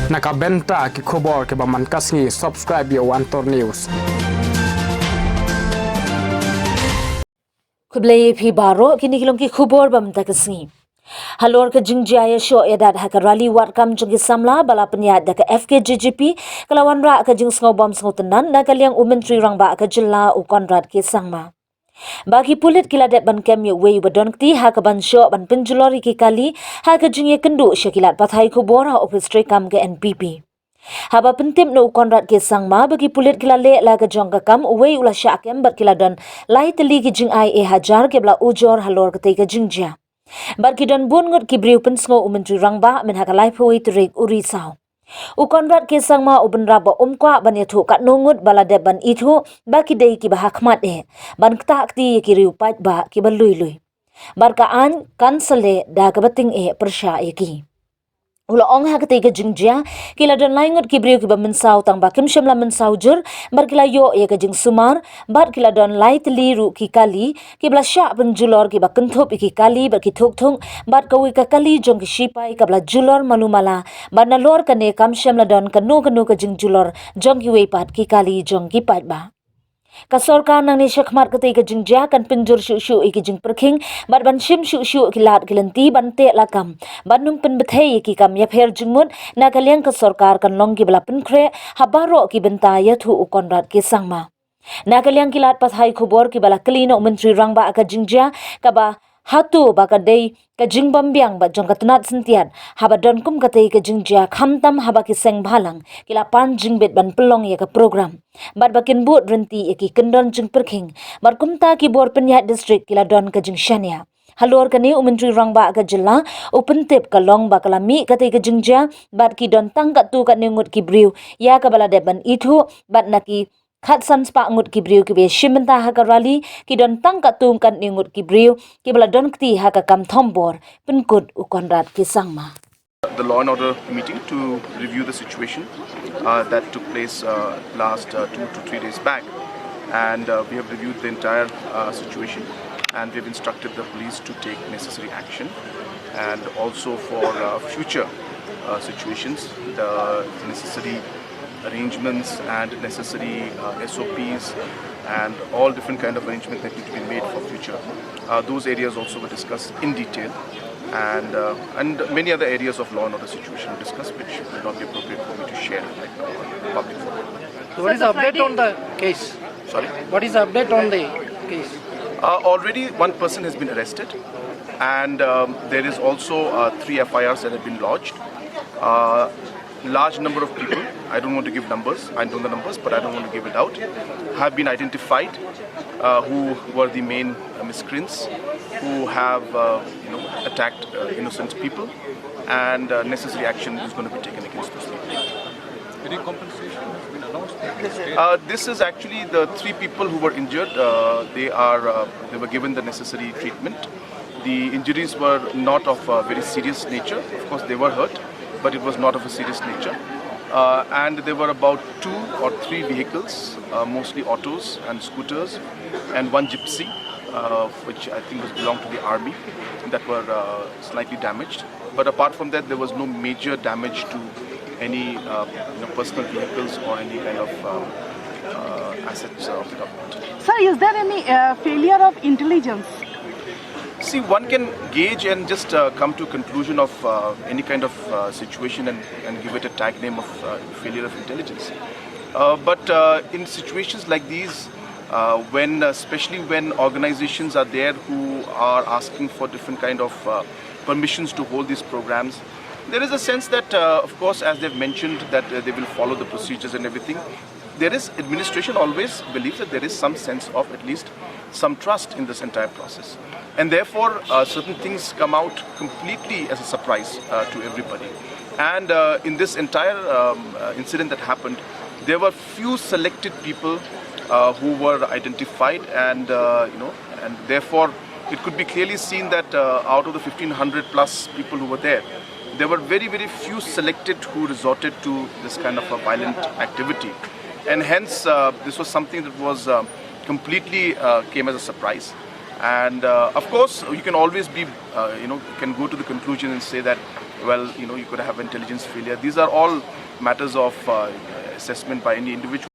Nakabenta ki khobor ke baman kasngi subscribe yo Antor News. Kublai phi baro kini kilong ki khubor bam ta kasngi. Halor ka jingjaya sho edat haka rally wat kam jungi samla bala penyat da ka FKJGP kalawan ra ka jing sngo bom sngo tenan na kaliang umentri rang ba ka jilla u konrad ke sangma. Bagi pulit kiladat ban kem ye wei badon kti haka ban sho ban penjulori ki kali haka jingye kendu syakilat pathai khubor ha office kam ke NPP. Haba pentim no konrad ke sangma bagi pulit kilale la ka jong ka kam wei ula syakem bat kiladon lai teli ki jing ai e hajar ke bla ujor halor ke ka jingja. Bar kidon bun ngut kibriu pensngo umentri rangba men haka lai phoi turik uri sao. U konrad ke sangma uben raba umkwa ban yathu kat nungut balade ban ithu baki dei ki bahakmat ban kta kti ki riu pat ba ki balui lui. Bar ka an kansale da ka bating persya ki. Ula ong ha ketiga jingja kila don laingut kibriu ki ba mensau tang ba kim shemla mensau jur bar kila yo ye ka jing sumar bar kila don lai teliru ki kali ki bla sya penjulor ki ba kenthop ki kali bar ki thuk thung bar kawi ka kali jong ki shipai ka bla julor malumala bar na lor ka ne kam shemla don kanu ka jing julor jong ki wei pat ki kali jong ki pat ba. Ka sorkar nang ni syakmat ketai ka jingja kan penjur syu-syu iki jing perking bat ban shim syu-syu ki lat gelenti ban te lakam ban num pen bethei ki kam ya pher jingmut na kaliang ka sorkar kan long ki bala penkre habaro ki benta ya thu ukonrat ki sangma na kaliang ki lat pathai khubor ki bala klino menteri rangba ka jingja ka ba hatu baka dei ka jingbam biang ba jong katunat sentian haba don kum katai ka jingja khamtam haba ki seng bhalang kila pan jingbet ban pelong ya ka program bar bakin but renti ki kendon jing perking bar kumta ki bor penyat district kila don ka jing shania halor kani umentri rangba ka jilla open tip ka long ba kala mi katai ka jingja bar ki don tang ka tu ka nengut ki briu ya ka bala de ban ithu bat naki khat san spa ngut ki briu ki be shimenta ha ka rally ki don tang ka tum kan ningut ki briu ki bala don kti ha ka kam thombor penkut u konrad ki sangma. The law and order meeting to review the situation that took place last 2 to 3 days back, and we have reviewed the entire situation, and we have instructed the police to take necessary action, and also for future situations the necessary arrangements and necessary SOPs and all different kind of arrangements that need to be made for future. Those areas also were discussed in detail, and many other areas of law and order situation were discussed, which will not be appropriate for me to share right now on public forum. So what is the update on the case? Sorry? What is the update on the case? Already one person has been arrested, and there is also 3 FIRs that have been lodged. Large number of people, I don't want to give numbers, I know the numbers, but I don't want to give it out, have been identified who were the main miscreants who have attacked innocent people, and necessary action is going to be taken against those people. Any compensation has been announced? This is actually the 3 people who were injured. They were given the necessary treatment. The injuries were not of a very serious nature. Of course, they were hurt, but it was not of a serious nature. And there were about 2 or 3 vehicles, mostly autos and scooters, and 1 gypsy, which I think belonged to the army, that were slightly damaged. But apart from that, there was no major damage to any personal vehicles or any kind of assets of the government. Sir, is there any failure of intelligence? See, one can gauge and just come to a conclusion of any kind of situation and give it a tag name of failure of intelligence. But in situations like these, especially when organizations are there who are asking for different kind of permissions to hold these programs, there is a sense that, of course, as they've mentioned, that they will follow the procedures and everything. There is, administration always believes that there is some sense of at least some trust in this entire process. And therefore, certain things come out completely as a surprise to everybody. And in this entire incident that happened, there were few selected people who were identified, and and therefore it could be clearly seen that out of the 1,500 plus people who were there were very, very few selected who resorted to this kind of a violent activity. And hence, this was something that was completely came as a surprise. And of course, you can always be, can go to the conclusion and say that well, you could have intelligence failure. These are all matters of assessment by any individual.